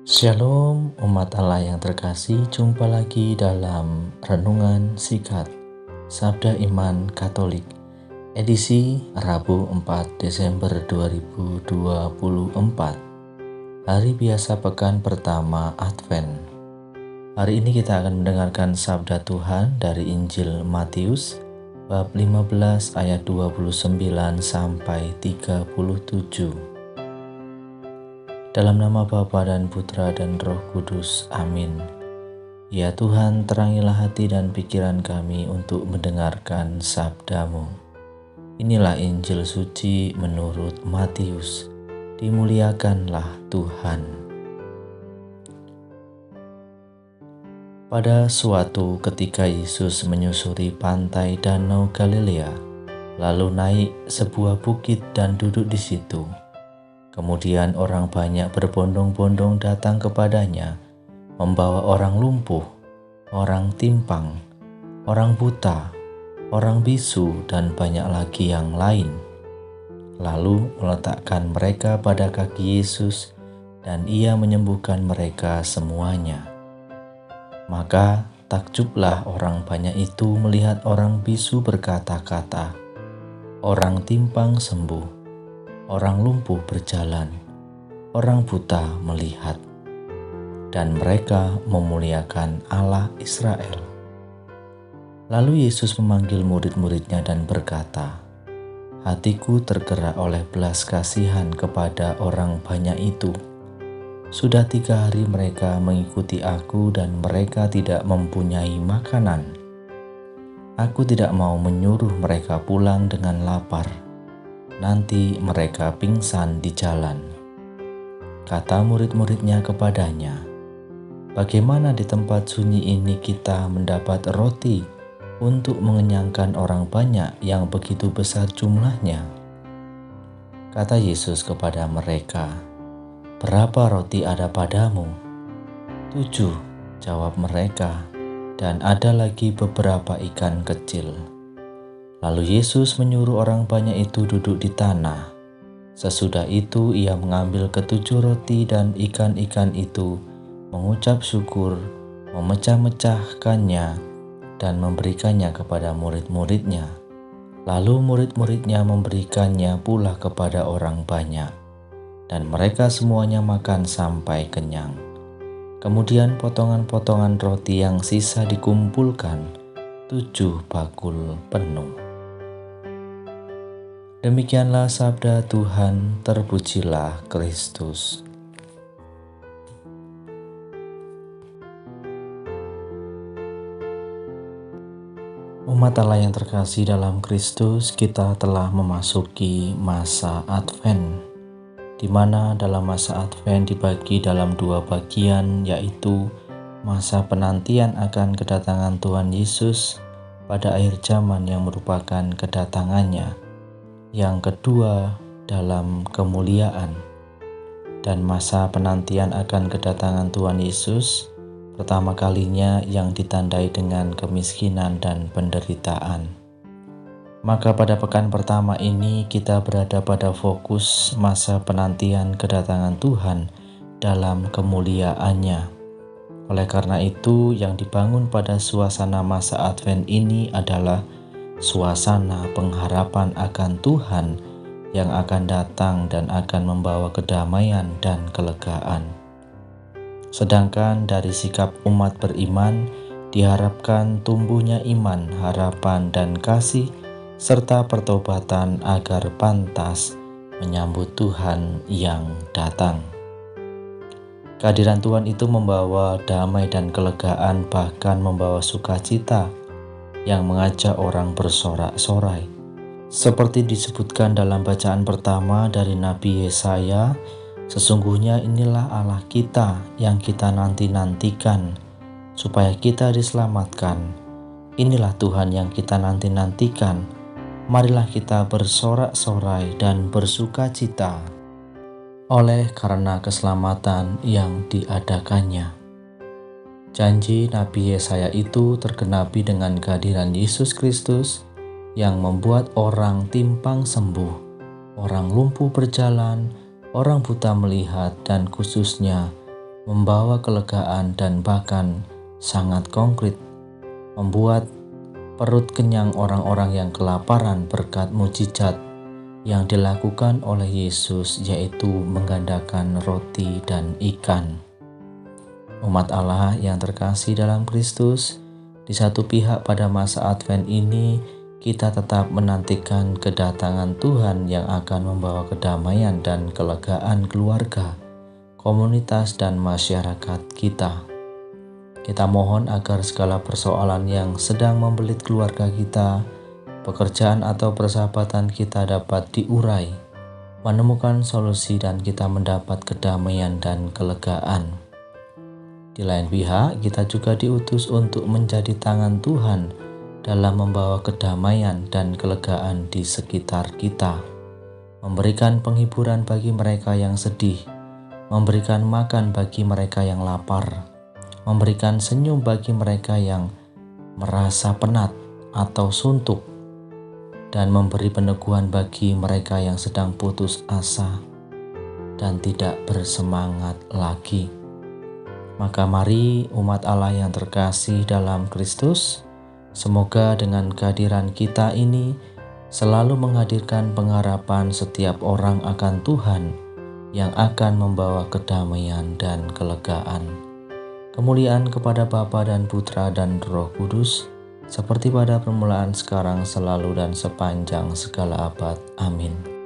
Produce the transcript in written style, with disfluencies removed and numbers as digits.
Shalom umat Allah yang terkasih, jumpa lagi dalam Renungan Singkat Sabda Iman Katolik edisi Rabu 4 Desember 2024, hari biasa pekan pertama Advent. Hari ini kita akan mendengarkan sabda Tuhan dari Injil Matius bab 15 ayat 29 sampai 37. Dalam nama Bapa dan Putra dan Roh Kudus. Amin. Ya Tuhan, terangilah hati dan pikiran kami untuk mendengarkan sabda-Mu. Inilah Injil suci menurut Matius. Dimuliakanlah Tuhan. Pada suatu ketika Yesus menyusuri pantai Danau Galilea, lalu naik sebuah bukit dan duduk di situ. Kemudian orang banyak berbondong-bondong datang kepadanya, membawa orang lumpuh, orang timpang, orang buta, orang bisu, dan banyak lagi yang lain. Lalu meletakkan mereka pada kaki Yesus, dan Ia menyembuhkan mereka semuanya. Maka takjublah orang banyak itu melihat orang bisu berkata-kata, orang timpang sembuh, orang lumpuh berjalan, orang buta melihat, dan mereka memuliakan Allah Israel. Lalu Yesus memanggil murid-muridnya dan berkata, hatiku tergerak oleh belas kasihan kepada orang banyak itu. Sudah 3 hari mereka mengikuti aku dan mereka tidak mempunyai makanan. Aku tidak mau menyuruh mereka pulang dengan lapar. Nanti mereka pingsan di jalan. Kata murid-muridnya kepadanya, bagaimana di tempat sunyi ini kita mendapat roti untuk mengenyangkan orang banyak yang begitu besar jumlahnya? Kata Yesus kepada mereka, berapa roti ada padamu? 7, jawab mereka, dan ada lagi beberapa ikan kecil. Lalu Yesus menyuruh orang banyak itu duduk di tanah. Sesudah itu Ia mengambil ke-7 roti dan ikan-ikan itu, mengucap syukur, memecah-mecahkannya, dan memberikannya kepada murid-muridnya. Lalu murid-muridnya memberikannya pula kepada orang banyak, dan mereka semuanya makan sampai kenyang. Kemudian potongan-potongan roti yang sisa dikumpulkan, 7 bakul penuh. Demikianlah sabda Tuhan, terpujilah Kristus. Umat Allah yang terkasih dalam Kristus, kita telah memasuki masa Advent, di mana dalam masa Advent dibagi dalam 2 bagian, yaitu masa penantian akan kedatangan Tuhan Yesus pada akhir zaman yang merupakan kedatangannya. Yang kedua dalam kemuliaan, dan masa penantian akan kedatangan Tuhan Yesus pertama kalinya yang ditandai dengan kemiskinan dan penderitaan. Maka pada pekan pertama ini kita berada pada fokus masa penantian kedatangan Tuhan dalam kemuliaannya. Oleh karena itu, yang dibangun pada suasana masa Advent ini adalah suasana pengharapan akan Tuhan yang akan datang dan akan membawa kedamaian dan kelegaan. Sedangkan dari sikap umat beriman diharapkan tumbuhnya iman, harapan, dan kasih serta pertobatan agar pantas menyambut Tuhan yang datang. Kehadiran Tuhan itu membawa damai dan kelegaan, bahkan membawa sukacita yang mengajak orang bersorak-sorai. Seperti disebutkan dalam bacaan pertama dari Nabi Yesaya, sesungguhnya inilah Allah kita yang kita nanti-nantikan, supaya kita diselamatkan. Inilah Tuhan yang kita nanti-nantikan. Marilah kita bersorak-sorai dan bersukacita oleh karena keselamatan yang diadakannya. Janji Nabi Yesaya itu tergenapi dengan kehadiran Yesus Kristus yang membuat orang timpang sembuh, orang lumpuh berjalan, orang buta melihat, dan khususnya membawa kelegaan dan bahkan sangat konkret, membuat perut kenyang orang-orang yang kelaparan berkat mujizat yang dilakukan oleh Yesus, yaitu menggandakan roti dan ikan. Umat Allah yang terkasih dalam Kristus, di satu pihak pada masa Advent ini kita tetap menantikan kedatangan Tuhan yang akan membawa kedamaian dan kelegaan keluarga, komunitas, dan masyarakat kita. Kita mohon agar segala persoalan yang sedang membelit keluarga kita, pekerjaan atau persahabatan kita dapat diurai, menemukan solusi, dan kita mendapat kedamaian dan kelegaan. Di lain pihak, kita juga diutus untuk menjadi tangan Tuhan dalam membawa kedamaian dan kelegaan di sekitar kita, memberikan penghiburan bagi mereka yang sedih, memberikan makan bagi mereka yang lapar, memberikan senyum bagi mereka yang merasa penat atau suntuk, dan memberi peneguhan bagi mereka yang sedang putus asa dan tidak bersemangat lagi. Maka mari umat Allah yang terkasih dalam Kristus, semoga dengan kehadiran kita ini selalu menghadirkan pengharapan setiap orang akan Tuhan yang akan membawa kedamaian dan kelegaan. Kemuliaan kepada Bapa dan Putra dan Roh Kudus, seperti pada permulaan, sekarang, selalu, dan sepanjang segala abad. Amin.